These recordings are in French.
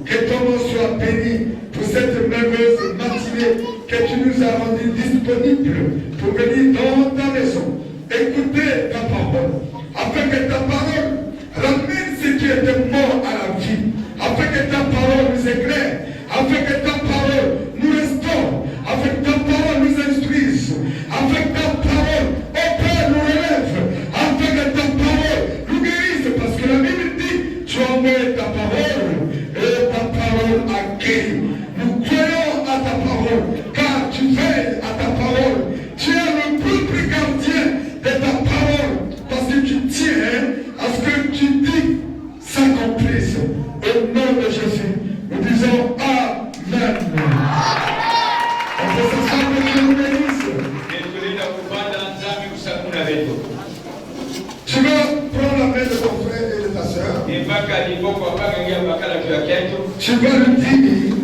Que ton nom soit béni pour cette merveilleuse matinée que tu nous as rendue disponible pour venir dans ta maison, écouter ta parole, afin que ta parole ramène ce qui était mort à la vie, afin que ta parole nous éclaire, afin que ta parole nous restaure, afin que ta parole nous instruise, afin que ta parole, ô Père, nous relève, afin que ta parole nous guérisse, parce que la Bible dit, tu as envoyé ta parole, et ta parole a guéri. Nous croyons à ta parole, car tu veilles à ta parole. Tu es le plus gardien de ta parole, parce que tu tiens à ce que tu dis s'accomplisse. Au nom de Jésus, nous disons Amen. On peut s'asseoir que Dieu nous bénisse. Tu vas prendre la main de ton frère et de ta soeur. Tu vas lui dire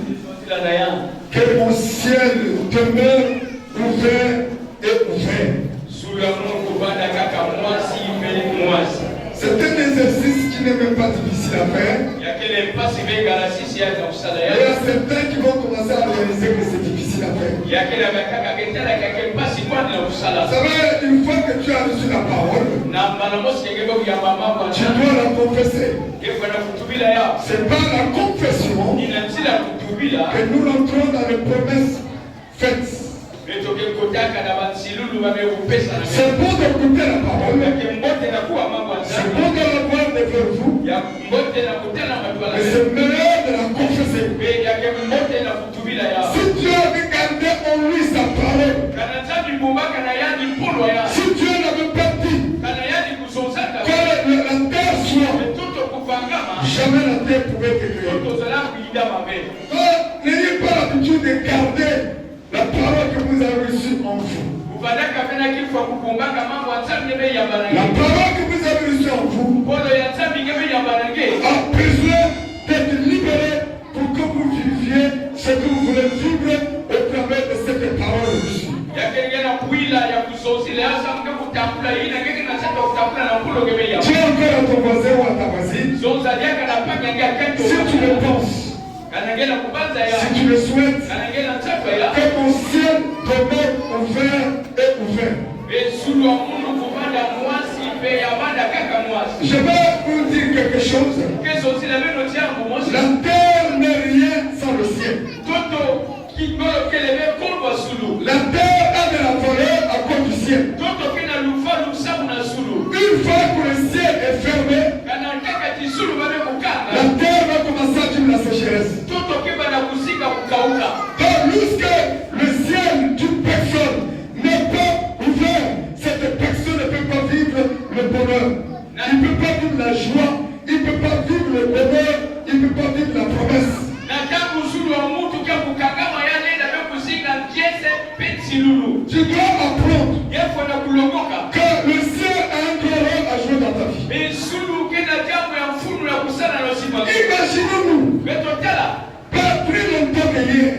que mon ciel demeure ouvert et ouvert. C'est un exercice qui n'est même pas difficile à faire. Il y a certains qui vont commencer à réaliser que c'est difficile à faire. Vous savez, une fois que tu as reçu la parole, tu dois la confesser. C'est par la confession que nous entrons dans les promesses faites. C'est bon d'écouter la parole. C'est bon de la voir devant vous. Mais c'est meilleur de la confesser. Si Dieu avait gardé en lui sa parole, si Dieu n'avait pas dit que la terre soit, jamais la terre pouvait te créer. N'ayez pas l'habitude de garder la parole que vous avez reçue en vous. La parole que vous avez reçue en vous a besoin d'être libérée pour que vous viviez ce que vous voulez vivre au travers de cette parole reçue. Tu es encore à ton voisin ou à ta voisine. Si tu le penses, si tu le souhaites, que mon ciel demeure ouvert et ouvert. Je vais vous dire quelque chose. La terre n'est rien sans le ciel. La terre a de la valeur à cause du ciel. Une fois que le ciel est fermé, la terre va commencer à vivre la sécheresse. Donc, lorsque le ciel d'une personne n'est pas ouvert, cette personne ne peut pas vivre le bonheur. Il ne peut pas vivre la joie, il ne peut pas vivre le bonheur, il ne peut pas vivre la promesse. Tu dois apprendre que le ciel a un grand rôle à jouer dans ta vie. Imaginons-nous, pas plus longtemps que hier,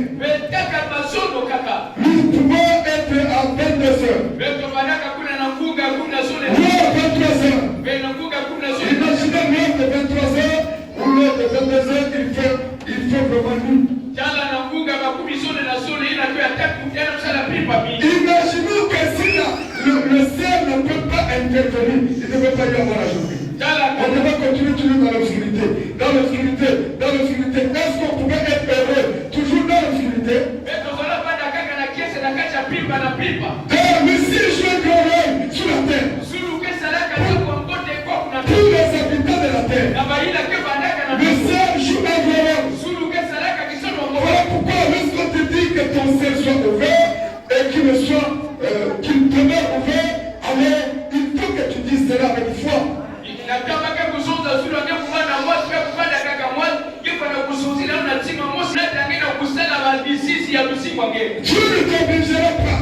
nous pouvons être à 22h ou à 23h. Imaginez l'heure de 23h ou l'heure de 22h, il fait vraiment nuit. Imaginons que si le ciel ne peut pas intervenir, il ne peut pas y avoir la journée. On devrait continuer toujours dans l'obscurité. Dans l'obscurité, dans l'obscurité. Est-ce qu'on pouvait être heureux toujours dans l'obscurité? Le ciel joue un grand rôle sur la terre. Tous les habitants de la terre. Le ciel joue un grand rôle. Voilà pourquoi lorsqu'on te dit que ton ciel soit ouvert et qu'il demeure ouvert, alors il faut que tu dises cela avec foi. Dieu ne t'obligera pas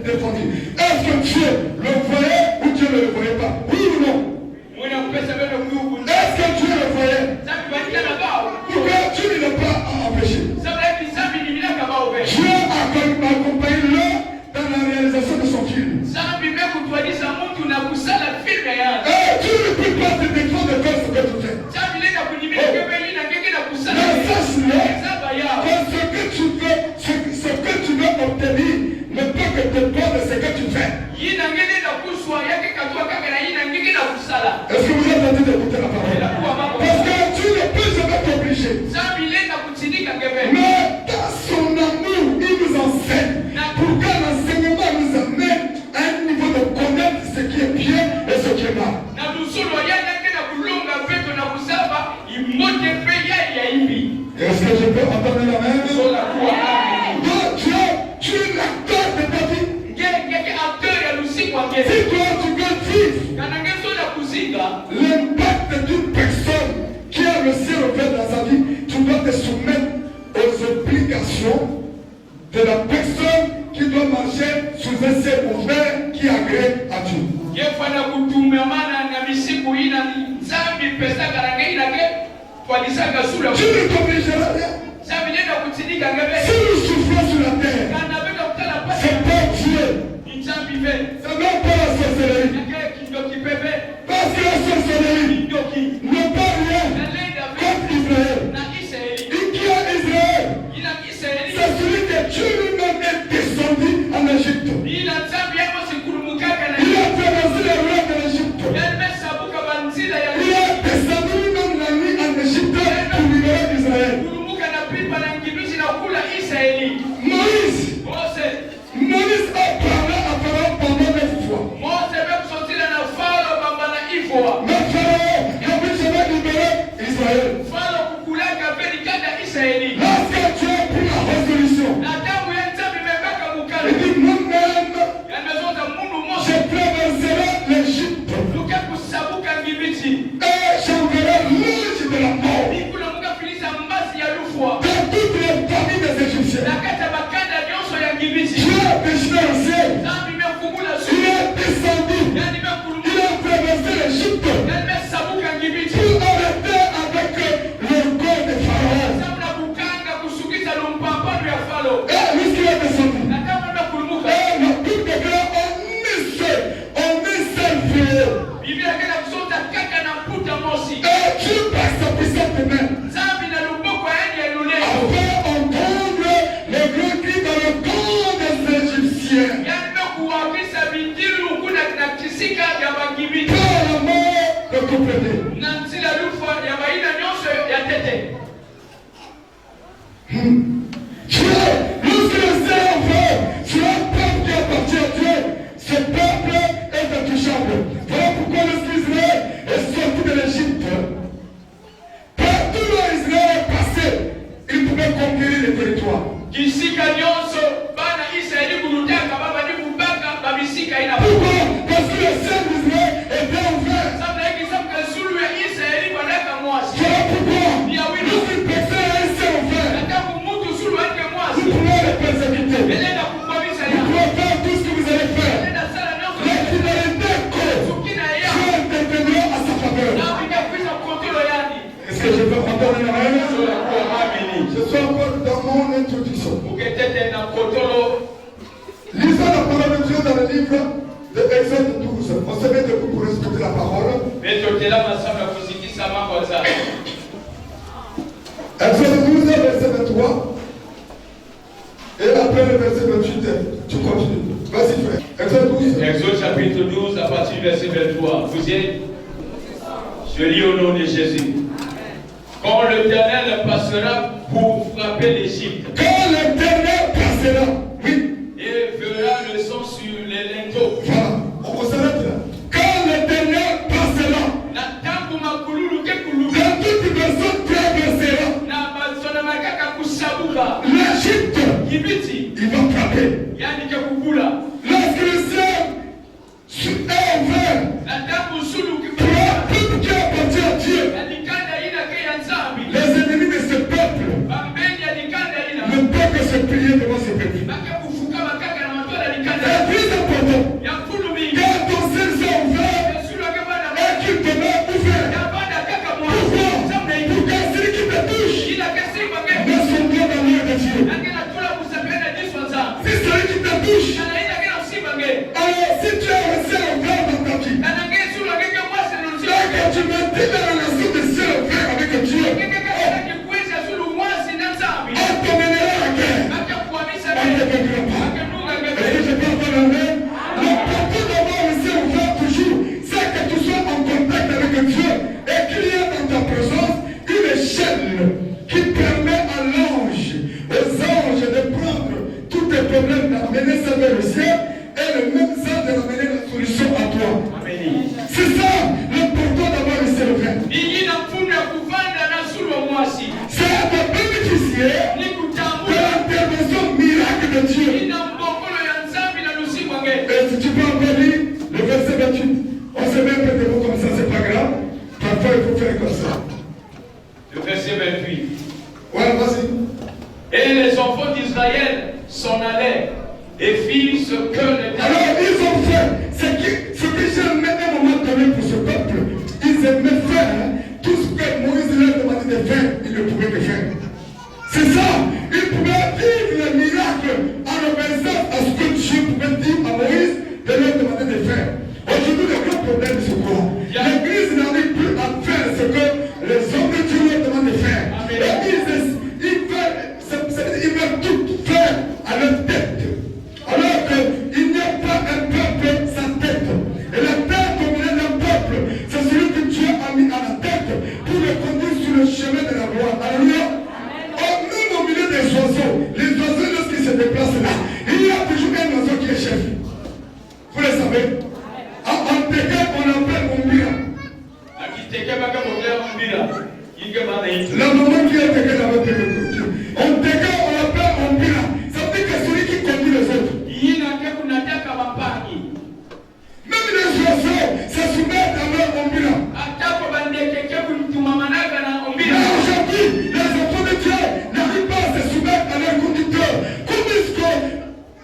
défendu. Est-ce que Dieu le voyait ou Dieu ne le voyait pas? Oui ou non? Est-ce que Dieu le voyait? Pourquoi Dieu ne l'a pas empêché? Dieu a accompagné l'homme dans la réalisation de son film. Et Dieu ne peut pas te défendre de faire ce que tu fais. Mais sache-le que ce que tu veux obtenir ne peut que dépendre de ce que tu fais. Est-ce que vous êtes en train d'écouter la parole? Parce que Dieu ne peut jamais t'obliger. Mais dans son amour, il nous enseigne. Pourquoi l'enseignement nous amène à un niveau de connaître ce qui est bien et ce qui est mal. Est-ce que je peux entendre la même? Donc Dieu, tu es l'acteur de ta vie. Si toi tu veux vivre l'impact d'une personne qui a le ciel ouvert dans sa vie, tu dois te soumettre aux obligations de la personne qui doit marcher sous un ciel ouvert qui agrée à Dieu. Tu ne t'obligeras rien. Si nous souffrons sur la terre, c'est pas Dieu. C'est même pas la sorcellerie. Parce que la sorcellerie n'est pas rien contre Israël. Et qui a Israël? C'est celui que Dieu lui-même est descendu en Égypte. Il a traversé les rois de l'Égypte. Il a descendu lui-même la nuit en Égypte pour libérer Israël. Moïse a parlé à Pharaon pendant 9 fois. Mais Pharaon n'a plus jamais libéré Israël. Lorsque Dieu a pris la résolution, il dit moi-même, je traverserai l'Égypte et j'enverrai l'ange de la mort dans toutes les familles des Égyptiens. Dieu a déchiré le ciel. Il est descendu. Il a traversé l'Égypte pour arrêter avec le corps de Pharaon. Et lorsqu'il est descendu, la Bible déclare on est salvé. Et Dieu par sa puissante main avait entendre les grands cris dans le corps des Égyptiens. Car la mort le comprenait. Dieu, lorsque le ciel est ouvert sur un peuple qui appartient à Dieu, ce peuple est intouchable. Voilà pourquoi lorsqu'Israël est sorti de l'Égypte, partout où Israël est passé, il pouvait conquérir les territoires. Pourquoi? Parce que le ciel d'Israël était ouvert. Voilà pourquoi lorsqu'une personne a un ciel ouvert, vous pouvez les persécuter. Vous pouvez faire tout ce que vous allez faire. La finalité est que Dieu interviendra à sa faveur. Est-ce que je peux entendre la même? Je suis encore dans mon introduction. Lisons la parole de Dieu dans le livre de Exode 12. On se met debout pour respecter la parole. Exode 12, verset 23. Et après le verset 28, tu continues. Vas-y frère. Exode 12. Exode chapitre 12, à partir du verset 23. Vous y êtes? Je lis au nom de Jésus. Quand l'Éternel passera pour frapper l'Égypte. Quand l'Éternel passera, oui. Et verra le sang sur les linteaux. Voilà, on s'arrête là. Quand l'Éternel passera, dans toute personne traversera l'Égypte, il va frapper. Lorsque le ciel est ouvert, pour un peuple qui appartient à Dieu, les ennemis de ce peuple ne peuvent que se plier devant ce peuple. Et de Dieu. C'est celui qui te touche. Alors si tu as un ciel ouvert dans ta vie, et que tu me dis dans la nation de ciel ouvert avec Dieu, on t'emmènera à la guerre. On ne te vaincra pas. Est-ce que je peux entendre un amen? L'important d'avoir le ciel ouvert toujours, c'est que tu sois en contact avec Dieu et qu'il y ait dans ta présence une échelle qui permet à l'ange, aux anges de prendre tous tes problèmes, d'amener ça vers le ciel et le même sens de ramener la solution à toi. C'est ça l'important d'avoir le ciel ouvert. C'est de bénéficier de l'intervention miracle de Dieu. Et si tu peux encore lire le verset 28, on se met un peu de mots comme ça, c'est pas grave. Parfois il faut faire comme ça. Le verset 28. Ouais, vas-y. Et les enfants d'Israël s'en allaient et firent ce que les... Alors ils ont fait ce que j'aimais à un moment donné pour ce peuple. Ils aimaient faire tout ce que Moïse leur demandait de faire, ils ne pouvaient que faire. C'est ça, ils pouvaient vivre le miracle en obéissant à ce que Dieu pouvait dire à Moïse de leur demander de faire. Aujourd'hui, le grand problème, c'est quoi? L'Église n'arrive plus à faire ce que les hommes de Dieu leur demandent de faire. Ils veulent tout faire à leur tête. Alors qu'il n'y a pas un peuple sans tête. Et la tête dominante d'un peuple, c'est celui que Dieu a mis à la tête pour le conduire sur le chemin de la gloire. Alléluia. Même au milieu des oiseaux, les oiseaux, lorsqu'ils se déplacent là, il y a toujours un oiseau qui est chef. Vous le savez. En Teka, on appelle Ombira. La maman qui est Teka n'avait pas le côté. En Teka, on appelle Ombira. Ça veut dire que celui qui conduit les autres. Même les oiseaux se soumettent à leur Ombira. Mais aujourd'hui, les enfants de Dieu n'arrivent pas à se soumettre à leur conducteur. Comment est-ce que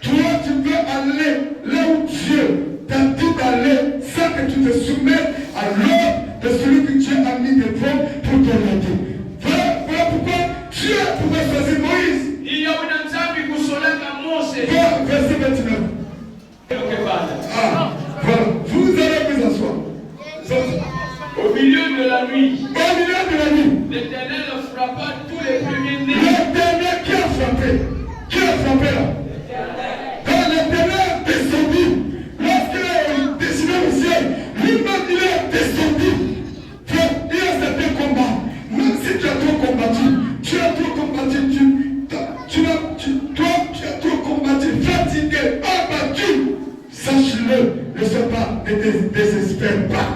toi tu peux aller là où Dieu t'a dit d'aller sans que tu te soumettes à l'ordre de celui que Dieu a mis devant pour t'orienter? Voilà pourquoi Dieu pouvait choisir Moïse. Verset 29. Voilà. Vous allez vous asseoir. Au milieu de la nuit, l'Éternel frappa tous les premiers-nés. L'Éternel qui a frappé? Qui a frappé là? Quand l'Éternel descendit, lorsqu'il a dessiné le ciel, lui-même il est descendu. Il y a certains combats. Même si tu as trop combattu, tu as trop combattu, fatigué, abattu. Sache-le, ne sois pas, ne désespère pas.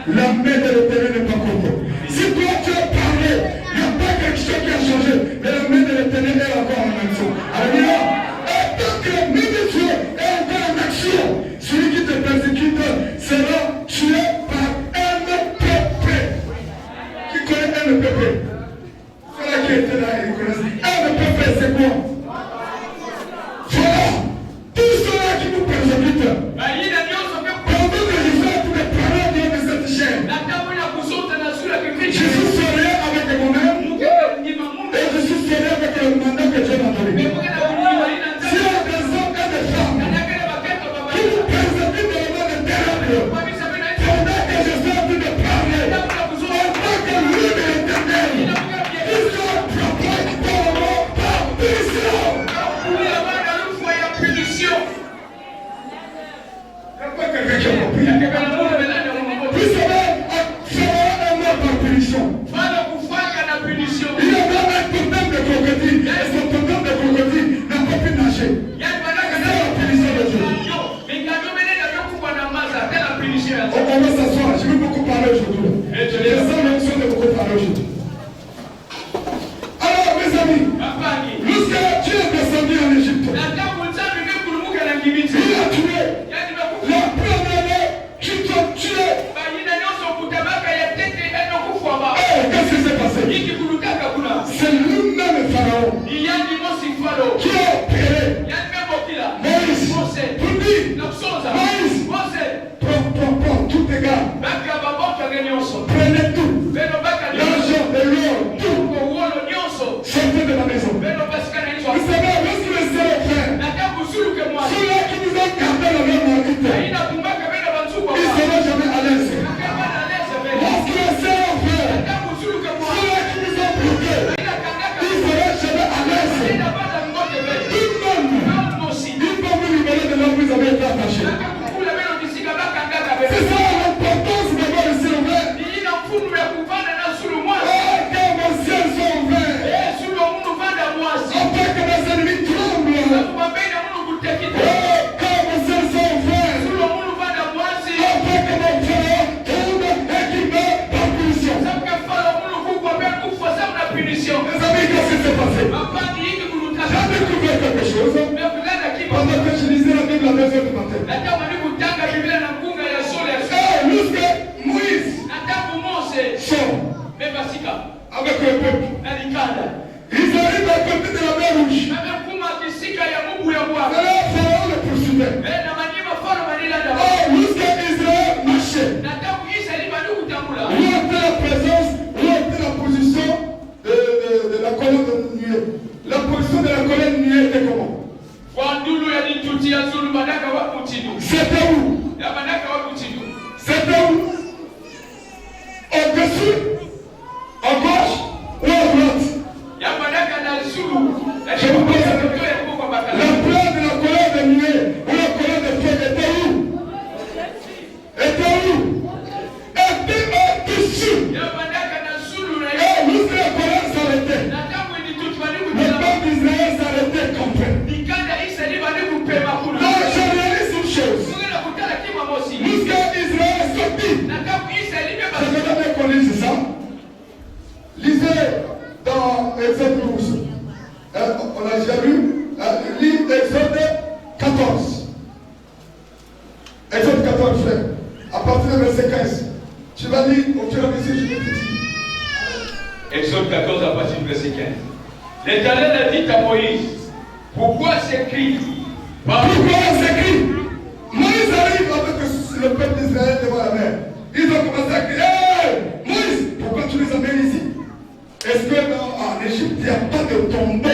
La main de l'Éternel n'est pas contre. Si toi tu as parlé, il n'y a pas quelque chose qui a changé, mais la main de l'Éternel est encore en action. Alléluia. Et tant que la main de Dieu est encore en action, celui qui te persécute sera tué par un peuple. Qui connaît un peuple? Ceux-là qui étaient là, ils connaissent. Un peuple, c'est quoi? Voilà. Tous ceux-là qui nous persécutent. Pendant que je fais tous les paroles de cette chaîne. peuple. Ils arrivent à côté de la mer Rouge. Et là, Pharaon le poursuivait. Oh, jusqu'à Israël marchait. Où était la présence, où était la position de la colonne de nuée? La position de la colonne de nuée était comment? C'était où? C'était où? Au-dessus? À gauche ou à droite? Je vous pose la place de la colonne de nuée ou la colonne de feu était où? Était où? Était au-dessus. Et lorsque la colonne s'arrêtait, le peuple d'Israël s'arrêtait complet. Donc je réalise une chose. Lorsque Israël sortit, je ne vais pas connaître, c'est ça? Lisez dans Exode 12. On a déjà lu. Lis Exode 14. Exode 14, frère. À partir du verset 15. Tu vas lire au fur et à mesure, je vais te dire. Exode 14 à partir du verset 15. L'Éternel a dit à Moïse, pourquoi s'écrit? Moïse arrive avec le peuple d'Israël devant la mer. Ils ont commencé à crier, hey, Moïse, pourquoi tu les amènes ici? Est-ce que en Égypte, il n'y a pas de tombeau?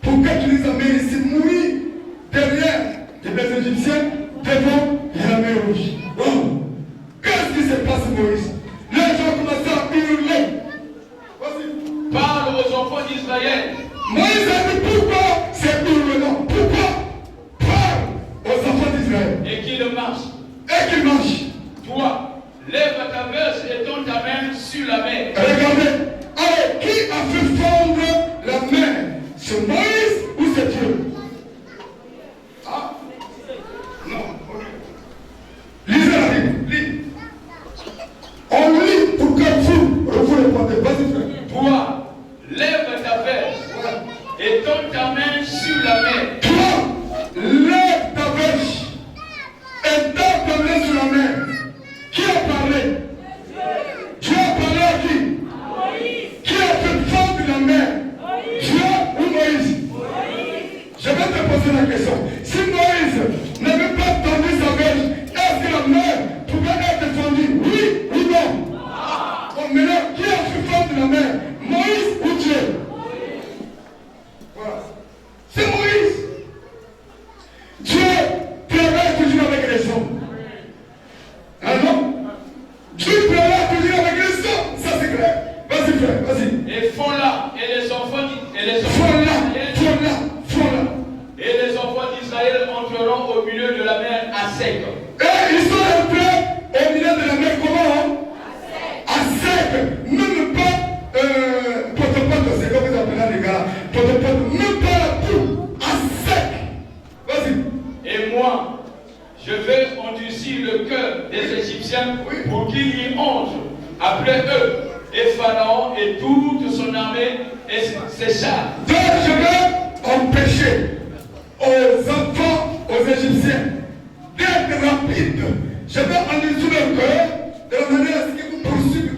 Pourquoi tu les amènes ici mourir derrière les Égyptiens devant la mer Rouge? Oh. Qu'est-ce qui se passe, Moïse? Les gens commencent à hurler. Vas-y. Parle aux enfants d'Israël. Moïse a dit pourquoi c'est hurlement? Pourquoi? Parle aux enfants d'Israël. Et qu'ils marchent. Et qu'ils marchent. Toi, lève ta verse et tends ta main sur la mer. Regardez. Alors, qui a fait fondre la mer? C'est Moïse ou c'est Dieu? Ah? Non. Lisez la Bible. Lis. On lit pour que vous répondez. Vas-y, frère. Toi, lève ta verse et tends ta main sur la mer. Toi, lève ta verge et tends ta main sur la mer. Qui a parlé? Dieu a parlé à qui? Qui a fait fondre la mer? Dieu ou Moïse? Je vais te poser la question. Si Moïse n'avait pas tendu sa verge, est-ce que la mer pouvait être fondue? Oui ou non? Bon, maintenant, qui a fait fondre la mer? Moïse ou Dieu? Voilà. C'est Moïse. Dieu travaille toujours avec les hommes. Alors, Dieu travaille toujours avec les hommes. Ça c'est clair. Vas-y frère, vas-y. Et font-la, et les enfants Et les enfants d'Israël entreront au milieu de la mer à sec. Et ils sont entrés au milieu de la mer comment? À sec. Même pas potopoto, c'est comme vous appelez les gars. Potopoto, même pas la boue. À sec. Vas-y. Et moi, je vais endurcir le cœur des Égyptiens pour qu'ils y entrent après eux. Et Pharaon et toute son armée et ses chars. Donc je vais empêcher aux enfants, aux Égyptiens, d'être rapides. Je vais endurcir leur cœur de la manière à ce qu'ils vous poursuivent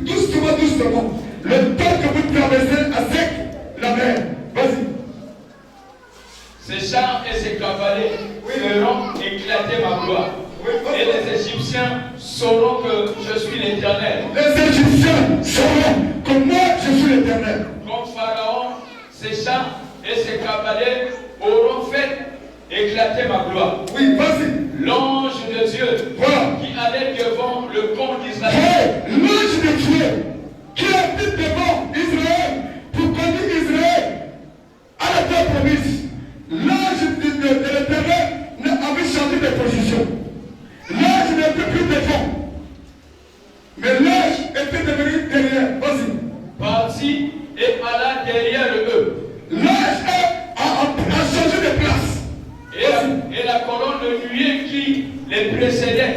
doucement, le temps que vous traversez à sec la mer. Vas-y. Ses chars et ses cavaliers feront éclater ma gloire. Et les Égyptiens sauront que je suis l'Éternel. Les Égyptiens sauront que moi je suis l'Éternel. Comme Pharaon, ses chars et ses cavaliers auront fait éclater ma gloire. Oui, vas-y. L'ange de Dieu qui allait devant le camp d'Israël. L'ange de Dieu qui habite devant Israël pour conduire Israël à la terre promise. L'ange de l'Éternel avait changé de position. L'ange n'était plus devant. Mais l'ange était devenu derrière. Vas-y. Parti et alla derrière eux. L'ange a changé de place. Et la colonne de nuée qui les précédait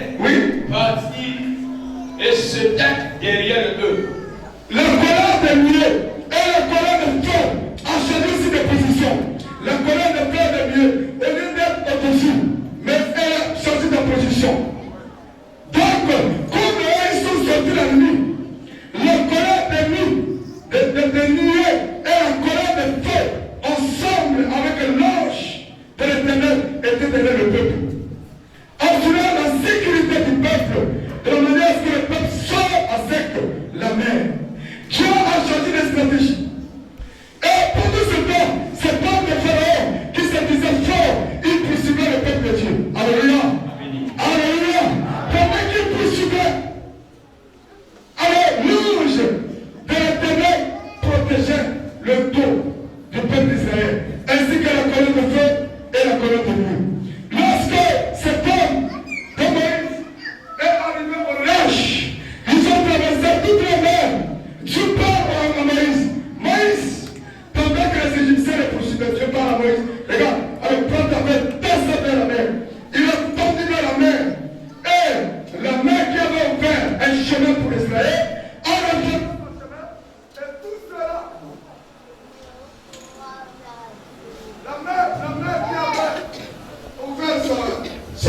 partit et se tint derrière eux. La colonne de nuée et la colonne de feu a changé aussi de position. La colonne de feu de nuée, au lieu d'être au-dessus, mais elle a changé de position. Donc, comme ils sont sortis la nuit, la colonne de nuit, de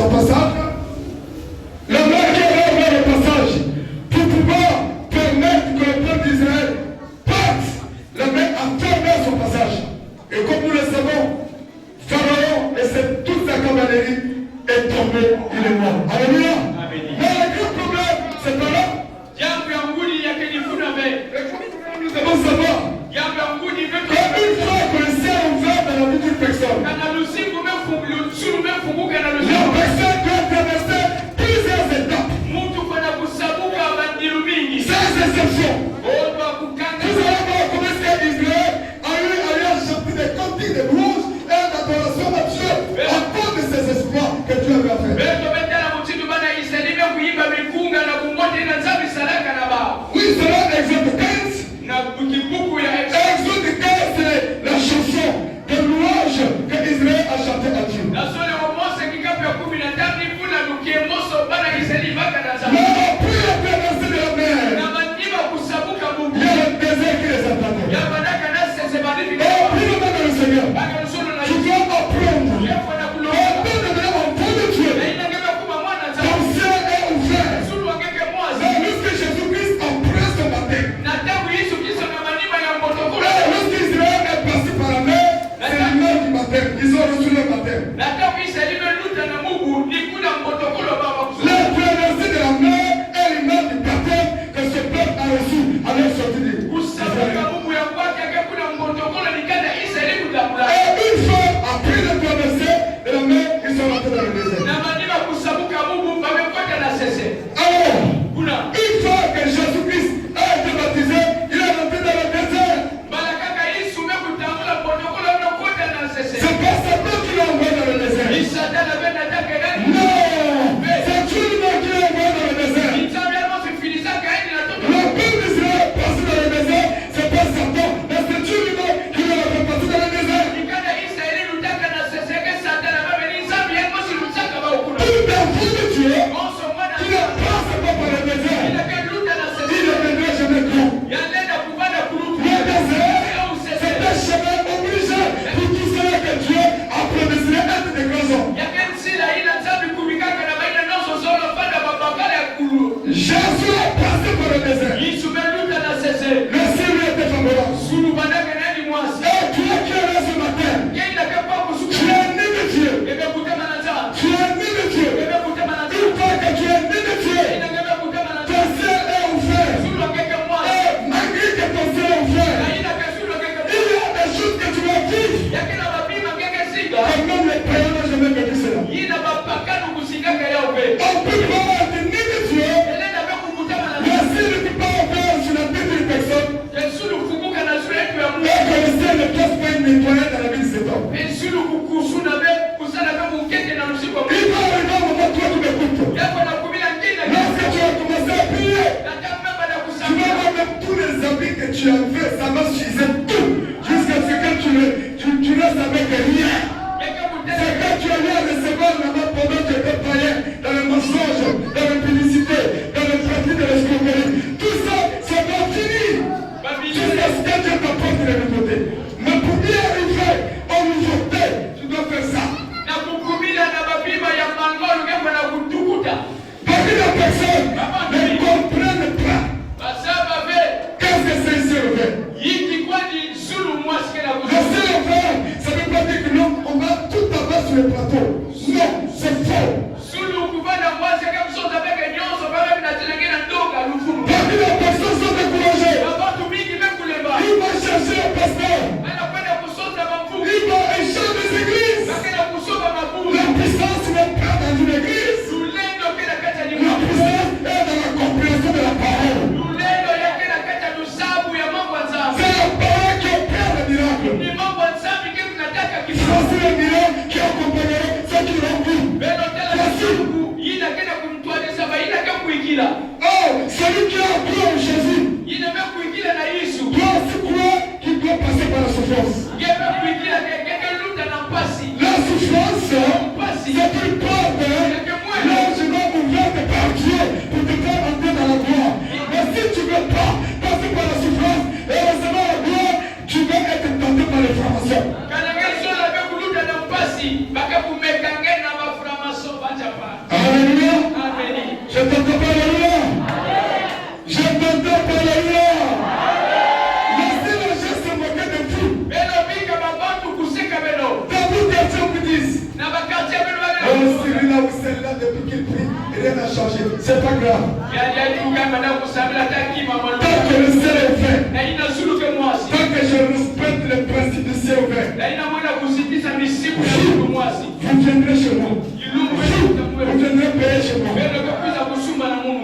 passage. La main qui avait ouvert le passage pour pouvoir permettre que le peuple d'Israël parte. La main a fermé son passage. Et comme nous le savons, Pharaon et toute sa cavalerie est tombé, il est mort. Alléluia. Mais le grand problème, c'est pas là. Nous devons savoir qu'une fois que le ciel est ouvert dans la vie d'une personne, la personne doit traverser plusieurs étapes. Sans exception. Vous allez voir comment est-ce qu'Israël a eu à chanter des cantiques de louanges et d'adoration à Dieu à cause de ses espoirs que Dieu avait fait. Oui, c'est là Exode 15. Exode 15, c'est la chanson de louange que Israël a chanté à Dieu. Mais puis la traversée de la mer, il y a le désert qui les attendait. Et puis le nom du Seigneur, tu dois apprendre. En temps de venir en temps de Dieu, ton ciel est ouvert. Mais lorsque Jésus-Christ a pris ce matin, lorsque Israël est passé par la mer, c'est l'image du baptême. Ils ont reçu le baptême. La traversée de la mer est l'image du baptême que ce peuple a reçu à leur sortie d'Israël. Et une fois après la traversée de la mer, ils sont rentrés dans le désert. Alors, une fois que Jésus-Christ a été baptisé, il est rentré dans le désert. C'est pas Satan qui l'a envoyé dans le désert. Non, c'est Dieu lui-même qui l'a envoyé dans le désert. Le peuple d'Israël est passé dans le désert, c'est pas Satan, mais c'est Dieu lui-même qui l'a fait passer dans le désert. Tout enfant de Dieu qui ne passe pas par le désert, il ne viendra jamais grand. Le désert, c'est un chemin obligé pour tous ceux que Dieu a prédestiné être des grands hommes. Jésus est passé par le désert. Le ciel lui était favorable. Et toi qui es là ce matin, tu es né de Dieu. Tu es né de Dieu. Une fois que tu es né de Dieu, ton ciel est ouvert. Et malgré que ton ciel est ouvert, il y a des choses que tu vas vivre. Et même les païens n'ont jamais vécu cela. On peut croire être né de Dieu, mais s'il ne peut pas ouvrir sur la tête d'une personne, et que le ciel ne passe pas une nettoyade dans la vie de cet homme. Il va arriver un moment, toi tu m'écoutes. Lorsque tu as commencé à prier, tu vas voir même tous les habits que tu as fait, ça va suffire tout, jusqu'à ce que tu restes avec rien. C'est que tu as eu à recevoir là-bas pendant que tu étais païen, dans le mensonge, dans la publicité, dans le pratique de l'escroquerie. Tout ça, c'est pas fini. Jusqu'à ce que Dieu t'apporte de l'autre côté. Mais pour y arriver en nouveauté, tu dois faire ça. Parce que les personnes ne comprennent pas. Qu'est-ce que c'est ici le verre? Le ciel ouvert, ça ne veut pas dire que non, on va tout avoir sur le plateau. Non, c'est faux. Parce que les personnes sont découragées. Il va chercher un pasteur. Il va échanger des églises. La puissance n'est pas dans une église. La puissance est dans la compréhension de la parole. C'est la parole qui opère le miracle. Voici le miracle qui accompagnera ceux qui l'ont vu. Oh, celui qui a cru en Jésus doit aussi croire qu'il doit passer par la souffrance. La souffrance, c'est une porte largement ouverte par Dieu pour te faire entrer dans la gloire. Mais si tu ne veux pas passer par la souffrance et recevoir la gloire, tu vas être tenté par les francs-maçons. depuis qu'il prie, rien n'a changé. C'est pas grave. Tant que le ciel est ouvert, tant que je respecte les principes du ciel ouvert, vous viendrez chez moi. Vous viendrez payer chez moi.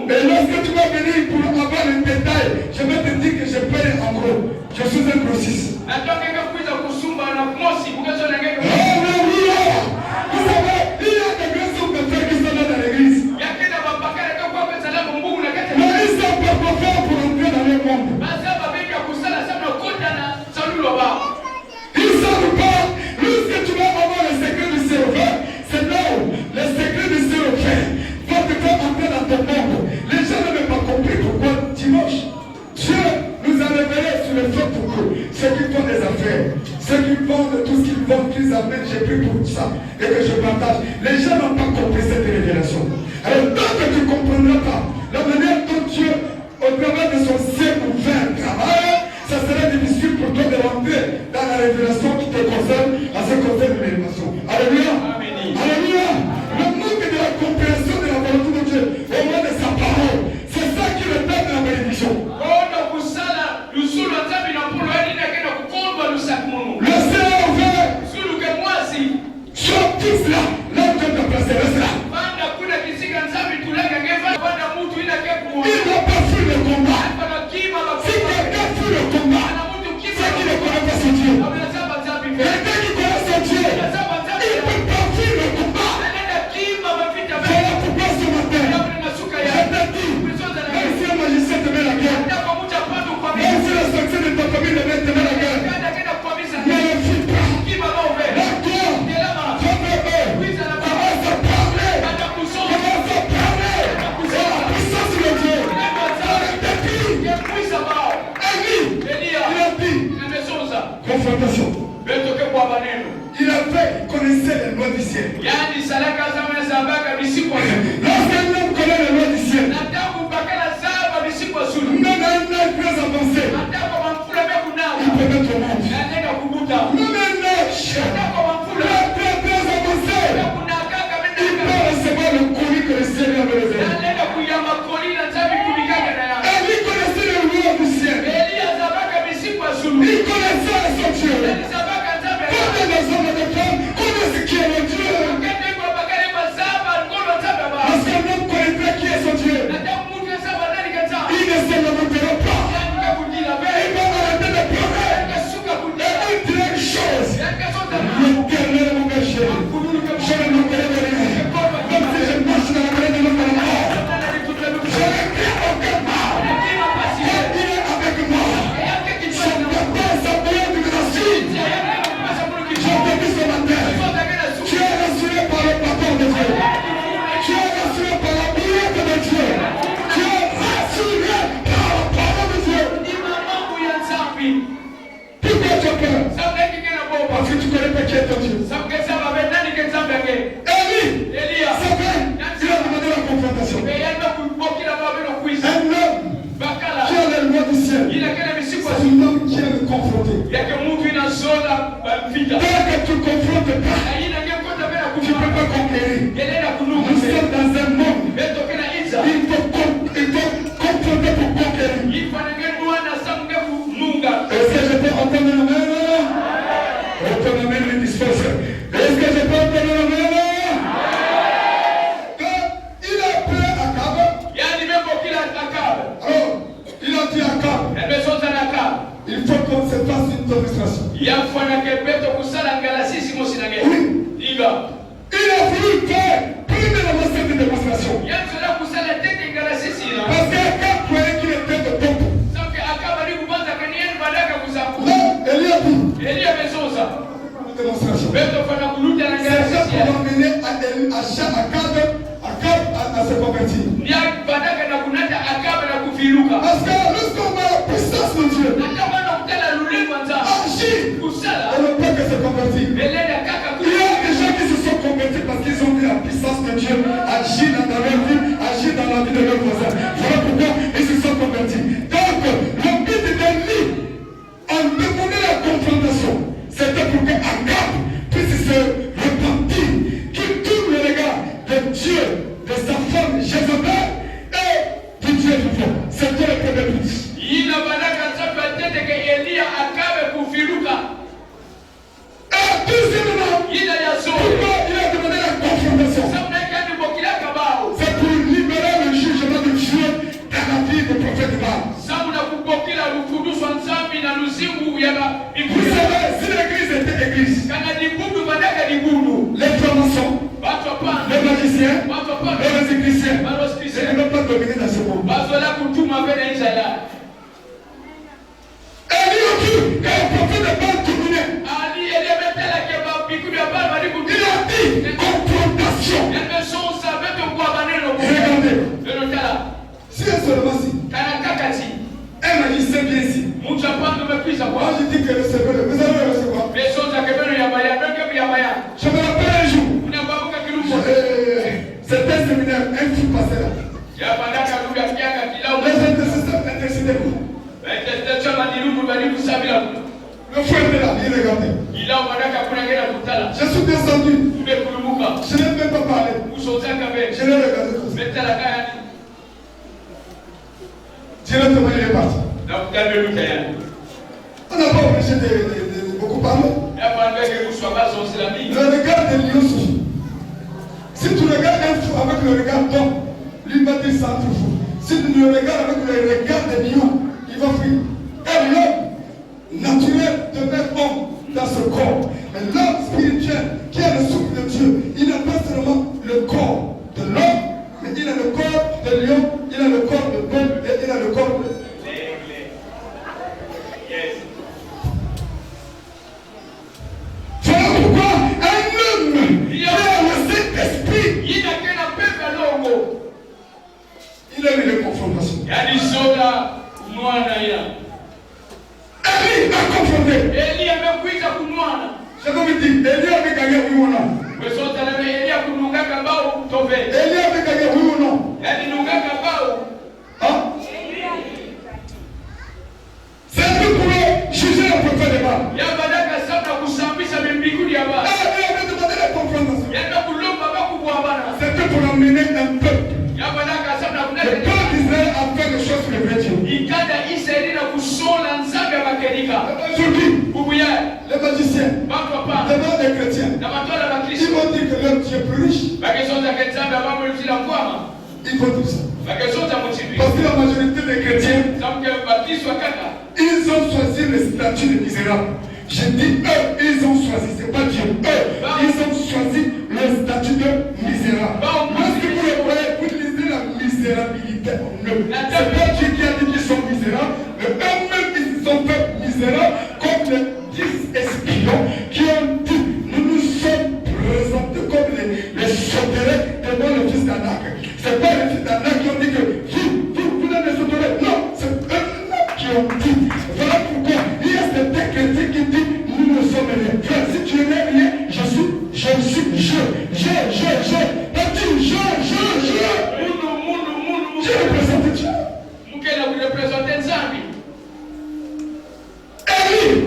Et lorsque tu vas venir pour avoir le détail, je vais te dire que je paye en gros. Je suis un grossiste. Alléluia. Vous savez, il y a des grands hommes de frères qui sont là dans l'église. Mais ils sont pas confiants pour entrer dans le monde. Ils ne savent pas. Lorsque tu vas avoir le secret du ciel ouvert, c'est là où le secret du ciel ouvert va te faire entrer dans ton monde. Les gens n'avaient pas compris pourquoi dimanche, Dieu nous a révélé sur le fait pour que ceux qui font des affaires, ceux qui vendent tout ce qu'ils vendent, qu'ils amènent, j'ai pris pour ça et que je partage. Les gens n'ont pas compris cette révélation. Alors tant que tu ne comprendras pas la manière dont Dieu, au travers de son ciel ouvert, travaille, ça sera difficile pour toi de rentrer dans la révélation qui te concerne, à ce qui concerne l'élévation. Alléluia. Alléluia. Le manque de la compréhension de la volonté de Dieu, au moins de sa parole, c'est ça qui le donne la bénédiction. Le ciel est ouvert. Sois tous là. Là où tu as placé, reste là. Il n'a pas fui le combat. Si quelqu'un fuit le combat, c'est qu'il ne connaît pas son Dieu. Quelqu'un qui connaît son Dieu, il ne peut pas fuir le combat. Voilà pourquoi ce matin, je te dis, même si un magicien te met la guerre, même si le sorcier de ta famille te met la guerre, ne le fuis pas. Là, toi, commence à parler. Commence à parler. C'est la puissance de Dieu. Confrontation. Il connaissait les lois du ciel. Lorsqu'un homme connaît les lois du ciel, même un âge très avancé, il peut mettre au monde. Même un âge très avancé, il peut recevoir le courrier que le ciel lui avait révélé. Et lui connaissait les lois du ciel. Il connaissait son Dieu. Combien de hommes et de femmes connaissent ce qui est le Dieu? Parce qu'un homme connaîtrait qui est son Dieu. Il ne se lamentera pas. Il va arrêter de pleurer. Et il dirait une chose. L'éternel mon péché. Je ne manquerai de rien. Même si je marche dans la vallée de l'ombre de la mort, je ne crains aucun mal. Il est avec moi. Son papa, sa prière de grâce. Je te dis ce matin, tu es rassuré par le pardon de Dieu. Tu es rassuré par la prière de Dieu. Tu es rassuré par la parole de Dieu. Pourquoi tu as peur? Parce que tu connais pas qui est ton Dieu. Élie, c'est vrai, il a demandé la confrontation. Un homme qui a les lois du ciel, c'est un homme qui est confronté. Tant que tu ne confrontes pas, tu ne peux pas conquérir. Nous sommes dans un monde. Il faut confronter pour conquérir. Est-ce que je peux entendre le même? Entendre le même les dispose. Est-ce que je peux entendre le même? Quand il a appelé Akab, alors il a dit Akab, il faut qu'on se fasse une démonstration. Oui. Il a voulu faire premièrement cette démonstration. Parce qu'Akab croyait qu'il était de top. Là, Élie a dit démonstration. C'est ça pour l'emmener Akab à se convertir. Parce que lorsqu'on a la puissance de Dieu, agir, on ne peut que se convertir. Il y a des gens qui se sont convertis parce qu'ils ont vu la puissance de Dieu agir dans leur vie, agir dans la vie de leurs voisins. Voilà pourquoi ils se sont convertis. Donc, le but de l'ennemi, en demandant la confrontation, c'était pour que Akab puisse se repentir, qu'il tourne le regard de Dieu chrétiens, les chrétiens, ils ne vont pas dominer dans ce monde. Élie aussi est un prophète de Baal communal. Il a dit confrontation. Regardez. Si elle seulement si. Un magicien vient ici. Moi je dis que le Seigneur, vous allez le recevoir. Je me rappelle un jour. C'était un séminaire, un fou passé là. Les intercesseurs intercédaient pour. Le fou était là, il regardait. Je suis descendu. Je n'ai même pas parlé. Je l'ai regardé comme ça. Directement il est parti. On n'a pas obligé de beaucoup parler. Le regard de lion suffit. Si tu regardes un fou avec le regard d'homme, lui va dire ça entre fou. Si tu le regardes avec le regard de lion, il va fuir. Et l'homme naturel demeure homme dans ce corps. Mais l'homme spirituel qui a le souffle de Dieu, il n'a pas seulement le corps de l'homme, mais il a le corps de lion, il a le corps de bœuf et il a le corps de... Voilà pourquoi un homme qui a le Saint-Esprit, il a eu les confrontations. Élie a confronté. Je vais vous dire, Élie avait gagné oui ou non. Élie avait gagné oui ou non. Hein? C'est un peu pour juger le prophète de Baal. Élie avait demandé la confrontation. C'était pour emmener un peuple. Le peuple d'Israël a fait des choses sur le vrai Dieu. Les magiciens, devant les chrétiens, ils vont dire que leur Dieu est plus riche. Ils vont dire ça. Parce que la majorité des chrétiens, ils ont choisi le statut de misérable. Je dis eux, ils ont choisi, c'est pas Dieu. Eux, ils ont choisi le statut de misérable. Lorsque vous le voyez, vous lisez la misérabilité en eux. C'est pas Dieu qui a dit qu'ils sont misérables, mais eux-mêmes ils sont fait misérables comme les 10 espions qui ont dit nous nous sommes présentés comme les sauterelles devant le fils d'Anak. C'est pas le fils d'Anak qui ont dit que vous êtes les sauterelles. Non, c'est eux-mêmes qui ont dit. Voilà pourquoi il y a certains chrétiens qui disent nous ne sommes rien. Frère, si tu n'es rien, je suis. Je représente Dieu.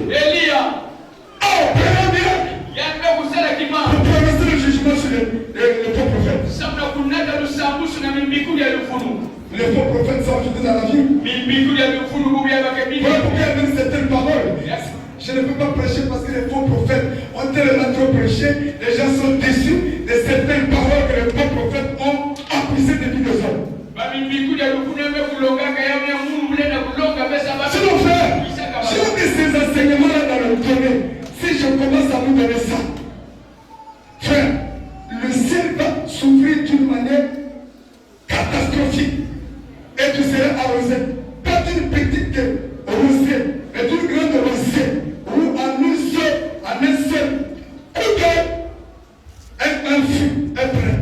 Elia. Oh, prenez miracle. Pour prononcer le jugement sur les faux prophètes. Les faux prophètes sont ajoutés dans la vie. Voilà pourquoi il y a même certaines paroles. Je ne peux pas prêcher parce que les faux prophètes ont tellement trop prêché. Les gens sont déçus de certaines paroles que les faux prophètes ont apprisées depuis 2 ans. Sinon, frère, j'ai mis ces enseignements-là dans le donner. Si je commence à vous donner ça, frère, le ciel va s'ouvrir d'une manière catastrophique. Et tu seras arrosé. Pas d'une petite rosée, mais d'une grande rosée. Où en un seul coup un fût est prêt.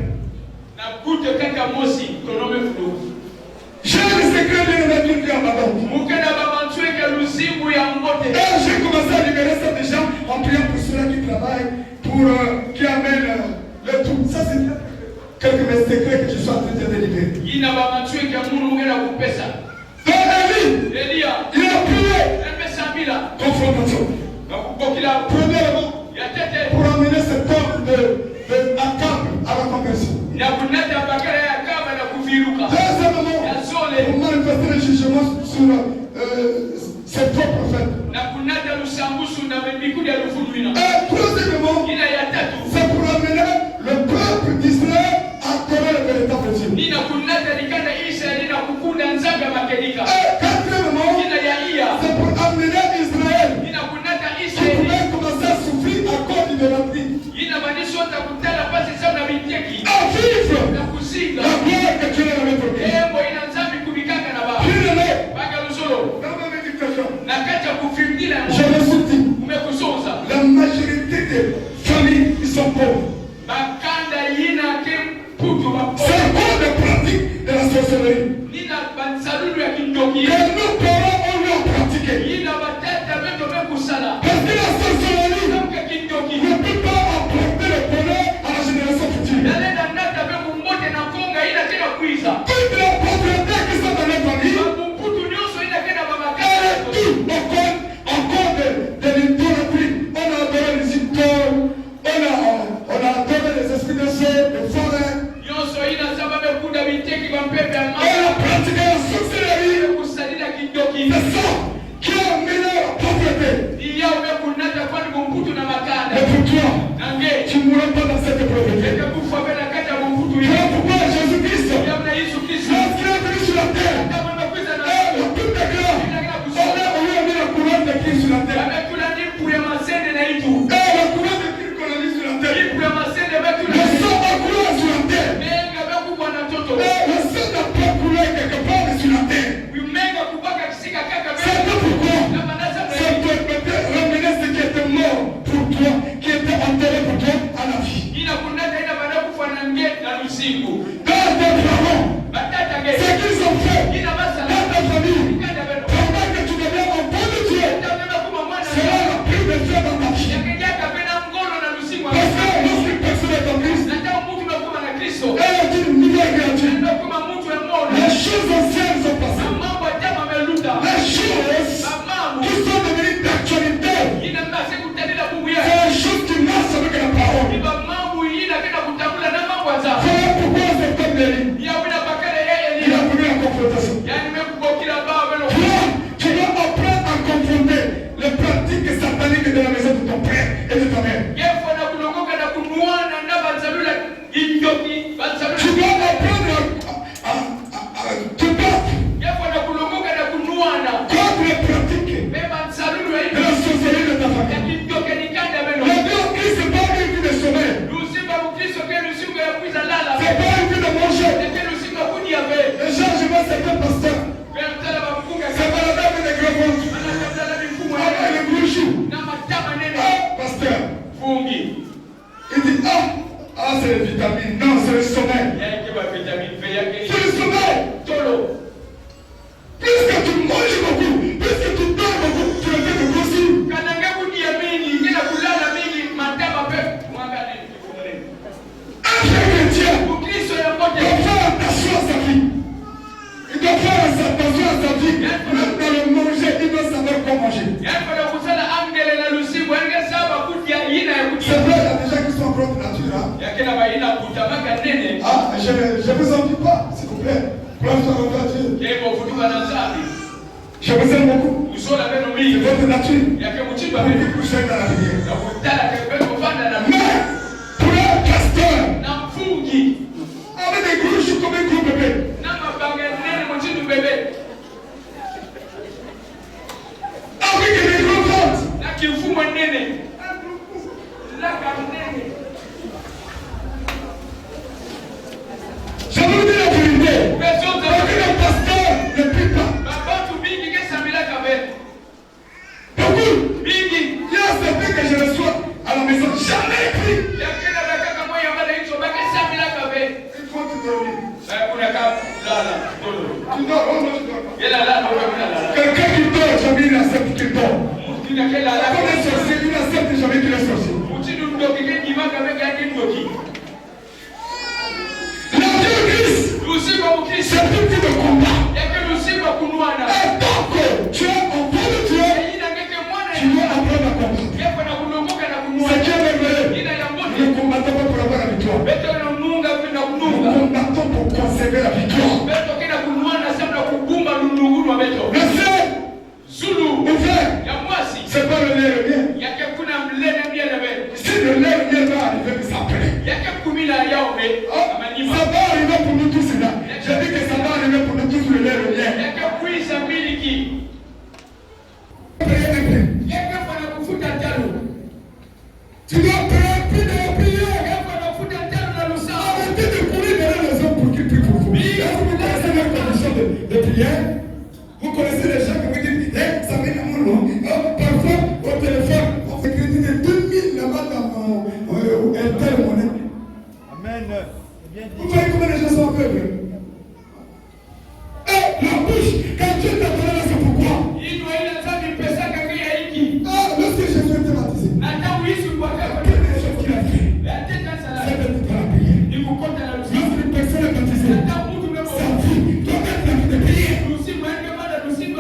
J'ai le secret de la Bible à ma banque. Et j'ai commencé à libérer ça déjà en priant pour ceux-là qui travaillent, qui amènent le tout. Ça, c'est quelques de mes secrets que je suis en train de délivrer. Donc Élie, il a prié. Confrontation. Premièrement, pour amener cet homme de Akab à la conversion. Deuxièmement, pour manifester le jugement sur ces faux prophètes. Et troisièmement, c'est pour amener le peuple d'Israël à connaître le véritable Dieu. Et quatrièmement, c'est pour amener Israël qui pouvait commencer à souffrir à cause de l'idolâtrie à vivre kusinza. La gloire que Dieu avait promise. Embo ina nzambi kubikaka na ba. Baka lusolo. Dans ma méditation, Na kati ya kufimdila ya je me suis dit, umekusonza. la majorité des familles, ils sont pauvres. Bakanda yina ke putu ba. C'est à cause des pratiques de la sorcellerie. Nina bansalulu ya kindoki. Que nos parents ont eu à pratiquer. Yina batata beto bekusala. Parce que la sorcellerie Donc kindoki. ne peut pas apporter le bonheur à la génération future. Nale na nata be kumbote na konga ina tena kuiza. Toutes les propriétés qui sont dans notre famille, Mputu nyonso ina kena baba elles kaka. sont toutes encore de l'idolâtrie. On a adoré les idoles, on a adoré les esprits de feu, de forêt. Nyonso ina sababu kuda biteki bampepe On ama. a pratiqué la sorcellerie. Kusalila kindoki. C'est ça qui a amené la pauvreté. Iya umekunata kwani mputu na makanda. Mais pour toi, Nange. tu ne mourras pas dans cette pauvreté. Eke kufa bela kata mputu Tu ya. vois pourquoi Jésus-Christ, Yamna Yesu Kristo. lorsqu'il est venu sur la terre, Kama mekuza na. la Bible déclare, on lui a mis la couronne de Christ sur la terre. Amekula nipu ya masende na itu. Et la couronne de Christ qu'on a mis sur la terre. Nipu ya masende bekula. Le sang a coulé sur la terre. Menga bekubwa na toto. Et le sang n'a pas coulé quelque part mais sur la terre. Menga kubaka kisika kaka C'est beko. pourquoi Na manasa ça peut peut-être ramener ce qui était mort pour toi, qui était enterré pour toi à la vie. ina kunata ina bana kufa na nge na lusingu. Dans tes parents, Batata ce nge. qu'ils ont fait Ina masala. dans ta famille, Kanda beno. pendant que tu deviens enfant de Dieu, Tabeba kuma mwana. sera la pluie de Dieu dans ta vie. Yakijaka pena ngono na lusingu. Parce que lorsqu'une personne est en Christ, Nataka mtu mekuma na Kristo. elle est une nouvelle créature. Ndio kama mtu emono. Les choses anciennes sont passées. Mambo ajama meluta. Les choses Mambo. qui sont devenues d'actualité, Ina mbase kutabila bubu ya. c'est les choses qui marchent avec la parole. Iba mambo ina kena kutambula na mambo aza. Voilà pourquoi cet homme Élie, Ya wina bakale yeye il a ni. connu la confrontation. Yani mekubokila baba beno. Toi, tu dois apprendre à confronter les pratiques sataniques de la maison de ton père et de ta mère. Yefo na kulongoka na kunuana na banzalula injoki banzalula. Tu dois apprendre à te battre Yefo na kulongoka na kunuana. contre les pratiques Me banzalula de la sorcellerie de ta ya famille. kindoke ni kanda beno. Le Dieu Christ, c'est pas une vie de sommeil. Lusimba mukristo ke lusimba ya kuiza lala. C'est pas une vie de manger. Ke lusimba kuni ya be. Déjà, je vois certains pasteurs. Kwa mtala ba mkunga C'est pas la même avec des grands ventres. anatambula ni mfumo Avec les gros choux. na matama nene. Ah, pasteur. Fungi. Il dit, c'est les vitamines. Non, c'est le sommeil. Yake ba vitamine B yake. C'est le sommeil. Tolo. Plus que tu manges beaucoup, plus que tu dors beaucoup, tu ne fais que grossir. Kananga kuni ya mingi, ngina kulala mingi matama pe. Mwanga nini kifumule. Un frère chrétien Mukristo ya mbote. doit faire attention à sa vie. Il doit faire attention à sa vie. Même dans le manger, il doit savoir quoi manger. Yako na kusala angele na lusimu enge saba kutia ina ya C'est kutia. vrai, il y a des gens qui sont propres nature. Hein? Yake na baina kutamaka nene. Ah, je vous en dis pas, s'il vous plaît. Gloire soit à Dieu. Kemo futuka na zambi. Je vous aime beaucoup. Usola beno C'est mingi. votre nature. Yake muchimba Vous beno. pouvez coucher dans la rivière. Na kutala ke beno fanda na Mais pour un pasteur, na mfungi. avec des gros choux comme un gros bébé, Na mabanga nene muchindu bebe. avec des gros ventres, Na kifumo nene. La kanene. je vous dis la vérité. Personne Avec un pasteur ne prie pas. Babatu mingi ke samila kabe. Beaucoup. Mingi. Il y a certains que je reçois à la maison, jamais pris. Yake na kaka moya bana hizo baka samila kabe. Il faut te dormir. Kuna ka lala. Tolo. Tu dors, oh non, tu dors pas. Yela la no kuna lala. Quelqu'un qui dort, jamais il accepte qu'il dort. Mukina ke lala. Comme un sorcier, il accepte jamais qu'il est sorcier. Muchindu ndoki ke dimaka beka yake ndoki. La Dieu Christ, Lusimu mukristo. c'est une vie de combat. Yake lusimu kunuana. Et tant que tu es enfant de Dieu, Ina ngeke mwana. tu dois apprendre à comprendre. Yako na kulongoka na C'est kunuana. Dieu merveilleux. Ina ya Nous mbote. ne combattons pas pour avoir la victoire. Beto na nunga na Nous kununga. combattons pour conserver la victoire. Beto kina kunuana sabla kugumba nunuguru wa beto. Le ciel Zulu. ouvert, Ya mwasi. c'est pas le lait et le miel. Yake kuna mlene mbiele be. Si le lait et le miel va arriver, mais ça plaît. Yake kumila yaobe. Oh, Amanima. ça va arriver pour nous tous là. J'ai dit que ça va arriver pour nous tous le lait et le miel. Yake kuisa miliki. Priez un peu. Yake fana kufuta talo. Tu dois prier, prier, prier. Yake fana kufuta talo na lusa. Arrêtez de courir derrière les hommes pour qu'ils Vous voyez comment les gens sont aveugles. Et la bouche, quand Dieu t'a donné là, c'est pourquoi. Lorsque Jésus était baptisé, quelle est la chose qu'il a fait? C'est de faire la prière. Lorsqu'une personne est baptisée, sa vie doit être la vie de prière. C'est pas plus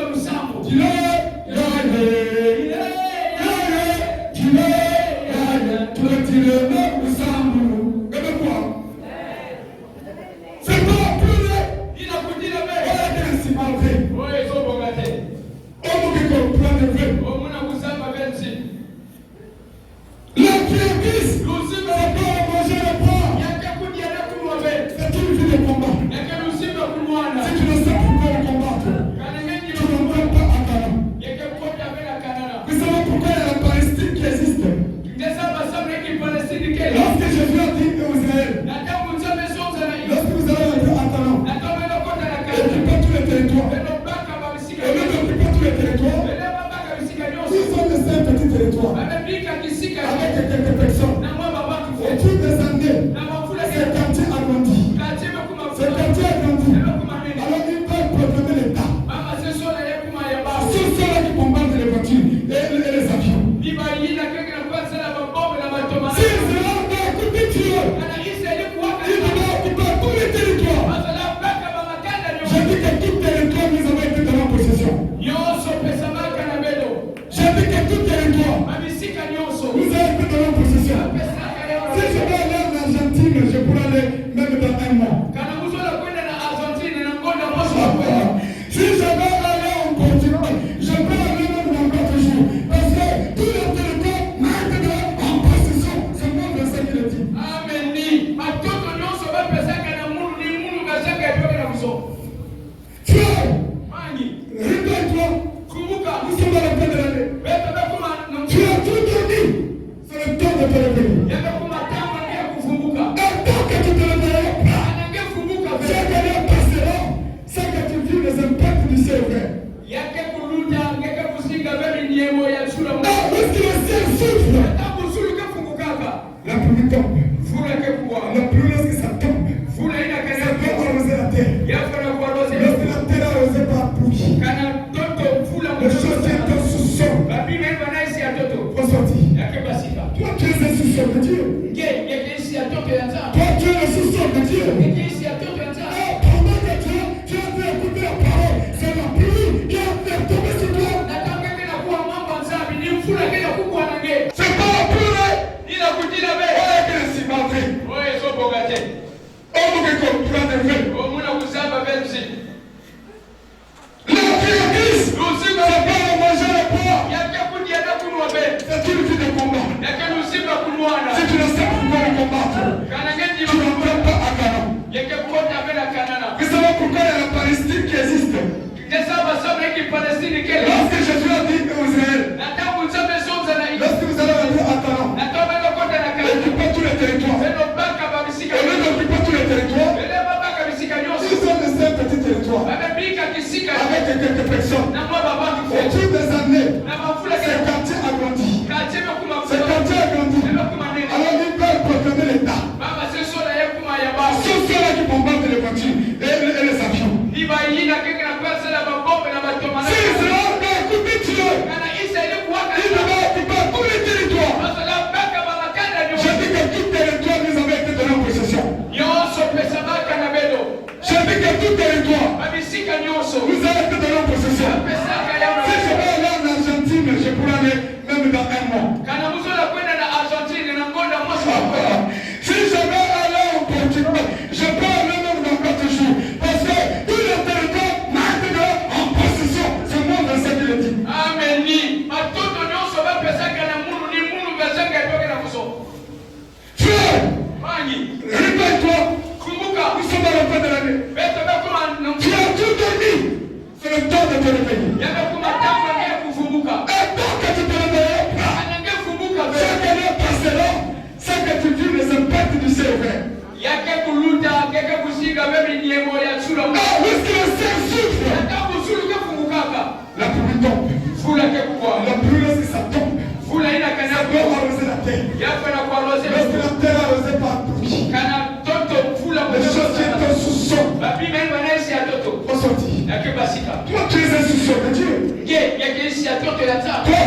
Toi, tu es un sous-sol de Dieu. Toi,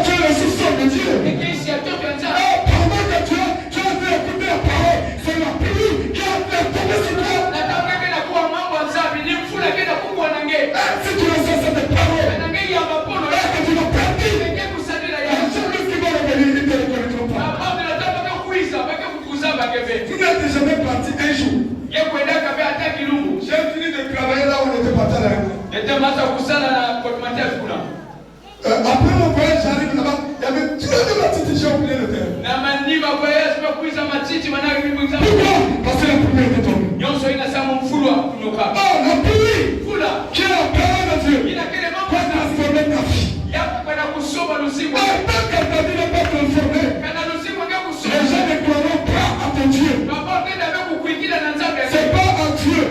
tu es le sous-sol de Dieu. Pendant que tu as fait écouter la parole, c'est la pluie qui a fait tomber sur toi. Si tu reçois cette parole, que tu vas partir. Celui qui va revenir, il ne te reconnaîtra pas. Tu n'es jamais parti un jour. J'ai fini de travailler là où on était parti à la après mon voyage, j'arrive là-bas, il y avait tout de matiti, j'ai oublié le terme. Pourquoi? Parce que la pluie était tombée. Oh, la pluie qui est la parole de Dieu va transformer ta vie. Et tant que ta vie n'est pas transformée, les gens ne croiront pas à ton Dieu. C'est pas à Dieu.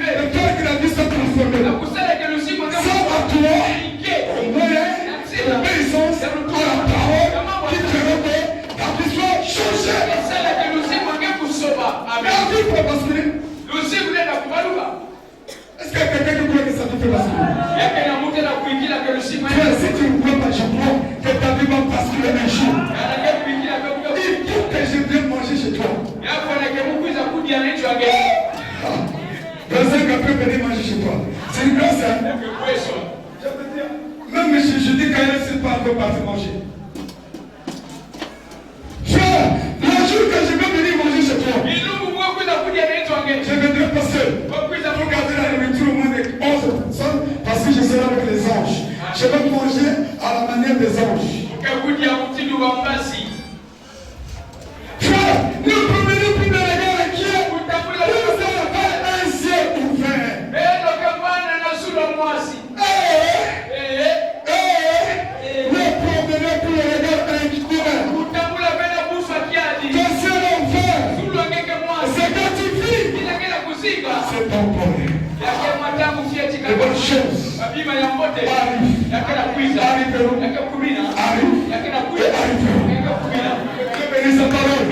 Le temps que la vie soit transformée. C'est à toi. L'obéissance à la parole qui te remet ta vie soit changée. La vie peut basculer. Est-ce qu'il y a quelqu'un qui croit que ça te fait basculer? Frère, si tu ne crois pas, je crois que ta vie va basculer un jour. Il faut que je vienne manger chez toi. Verset après venir manger chez toi. C'est une grâce. Même je dis quand elle ne sait pas encore partir manger. Frère, le jour que je vais venir manger chez toi, je viendrai pas seul. Pour garder la nourriture au moins de 11 personnes, parce que je serai avec les anges. Je vais manger à la manière des anges. Frère, ne promenez plus dans les gars inquiets. Vous n'avez pas un ciel ouvert. Ne promenez plus les regards inquiets. Ton ciel ouvert. C'est quand tu vis. C'est temporaire. Les bonnes choses arriveront. Que bénisse sa parole.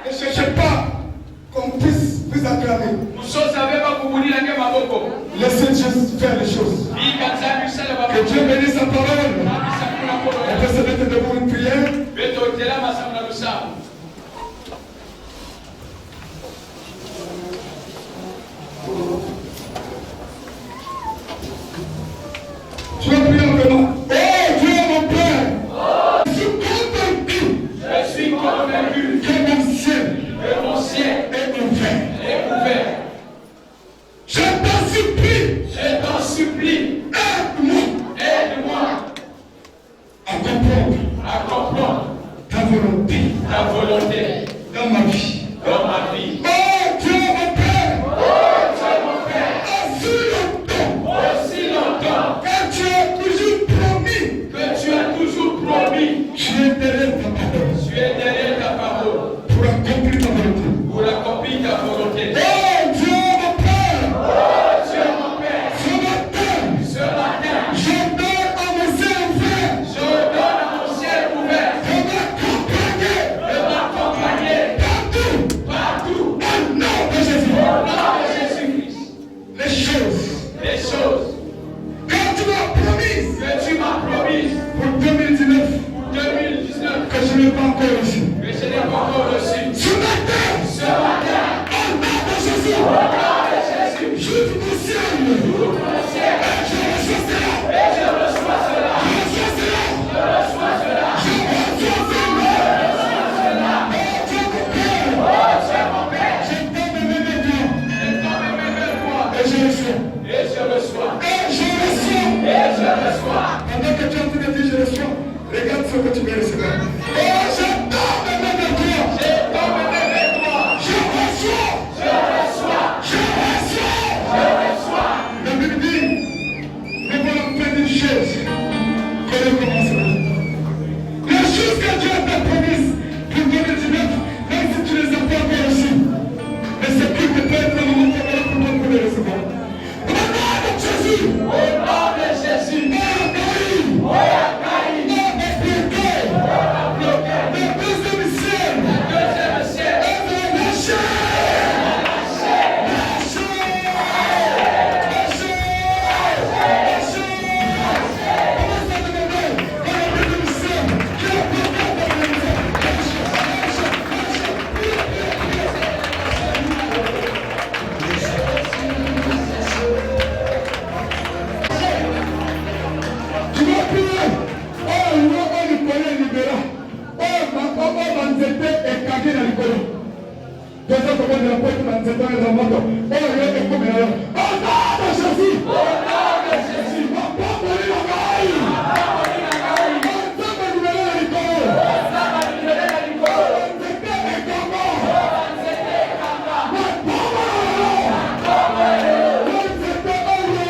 Ne cherchez pas qu'on puisse vous acclamer. Laissez Dieu faire les choses. Que Dieu bénisse sa parole. On peut se mettre devant une prière. Tu vas prier en comment? Oh Dieu mon Père, je suis convaincu que mon ciel est ouvert. Je t'en supplie, aide-moi à comprendre ta volonté dans ma vie. Oh Dieu mon Père, aussi longtemps que tu as toujours promis, tu es derrière ta parole pour accomplir ta volonté. Oh Dieu mon Père, ce matin, je donne à mon ciel ouvert de m'accompagner partout komona po tu manzemba za moto. Oh yo komona. Oh non Jésus. Oh non Jésus. Papa ni ngai. Papa ni ngai. Papa ni ngai ko. Papa ni ngai ko. Nzete kama. Nzete kama. Papa. Papa. Nzete oyo.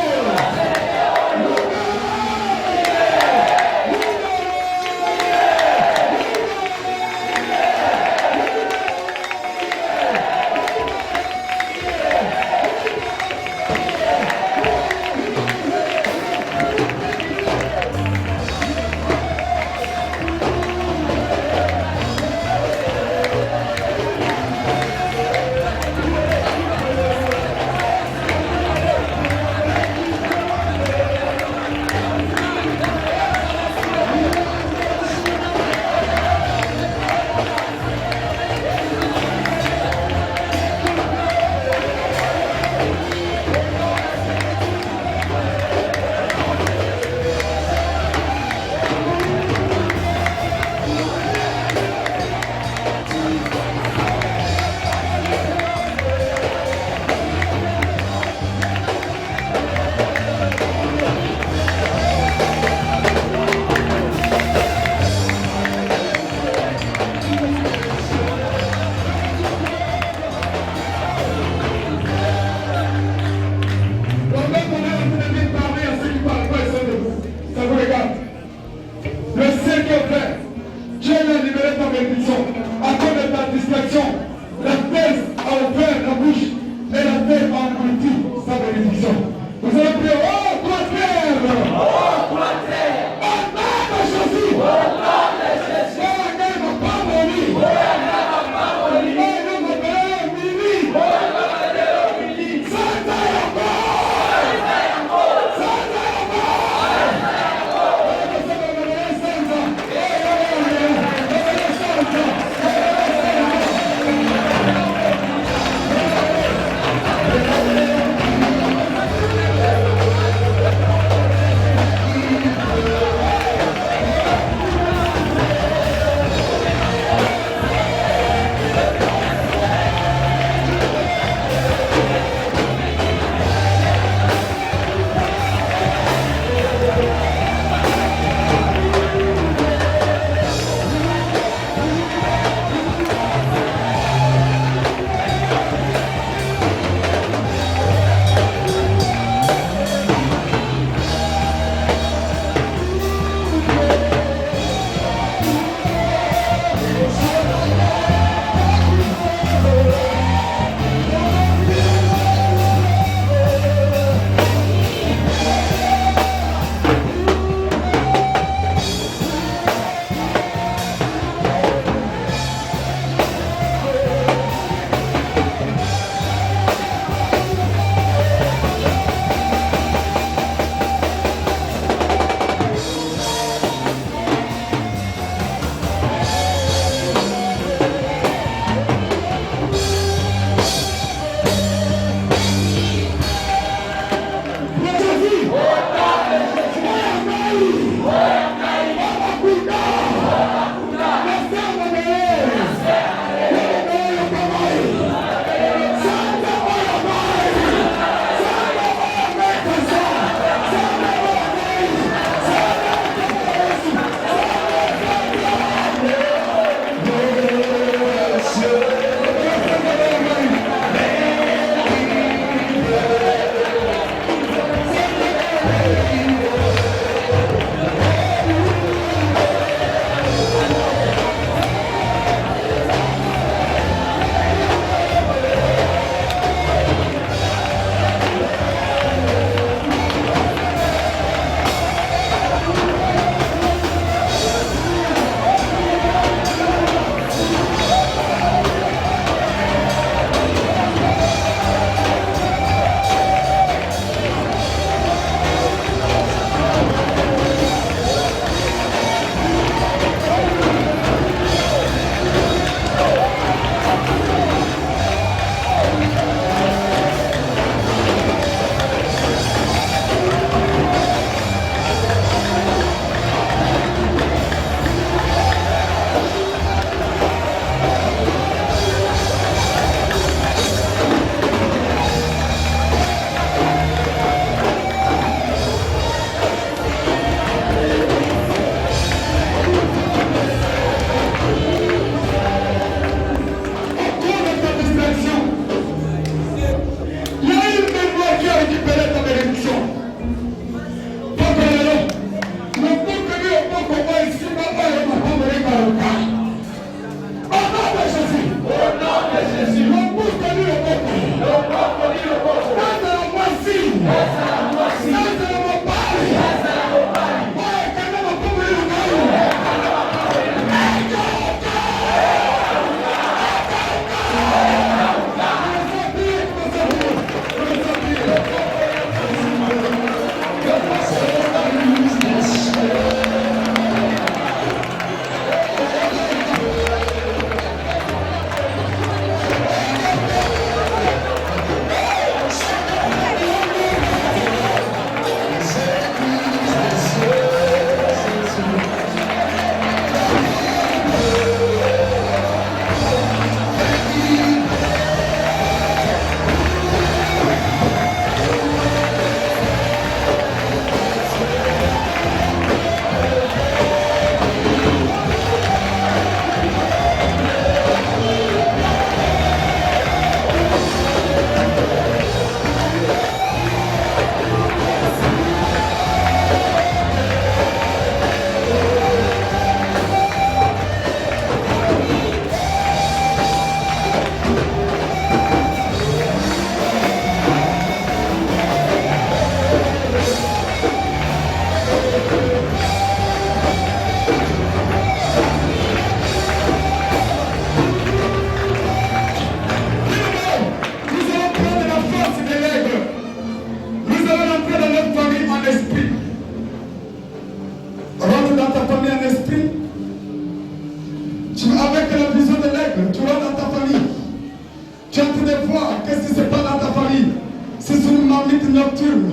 marmite nocturne,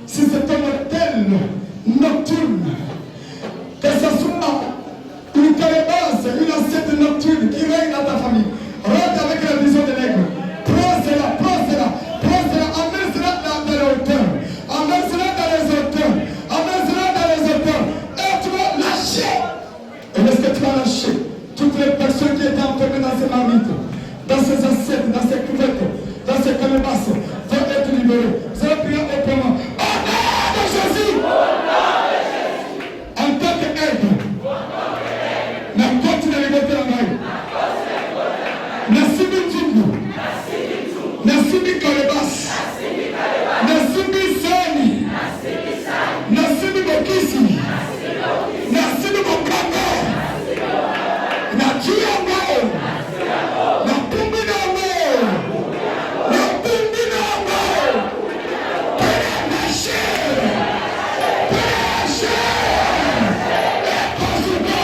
si c'est ton hôtel nocturne, que ce soit une calebasse, une assiette nocturne qui règne dans ta famille, rentre avec la vision de l'aigle. Prends cela, amène cela dans les hauteurs, amène cela dans les hauteurs, amène cela dans les hauteurs, et tu vas lâcher. Et est-ce que tu vas lâcher toutes les personnes qui étaient enfermées dans ces marmites, dans ces assiettes, dans ces couvertes, dans ces calebasses, vont être libérées. Vous allez prier autrement. Au nom de Jésus! En tant qu'aigle, na côte de liberté en maille. Nasibi Djibou, Nasibi Kalebas, Nasibi Sani, Nasibi Bokisi, Nasibi Bokanga, Nakiamo, Napumbinamo, Napumbinamo, Penache, Penache, Ekosibo,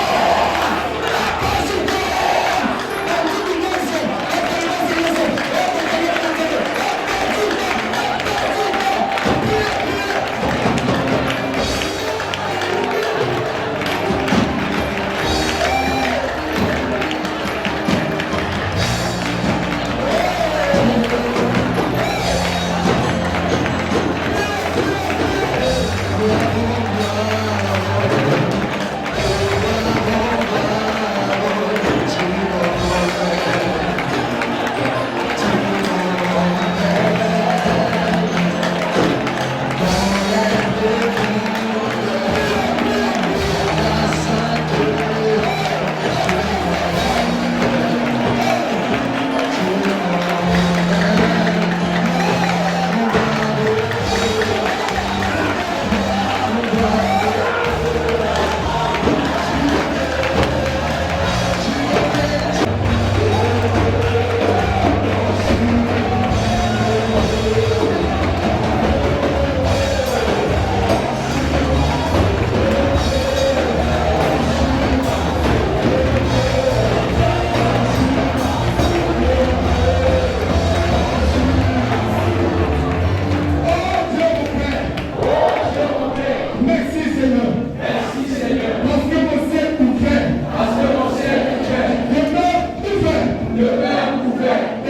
Ekosibo. Le Père ouvert.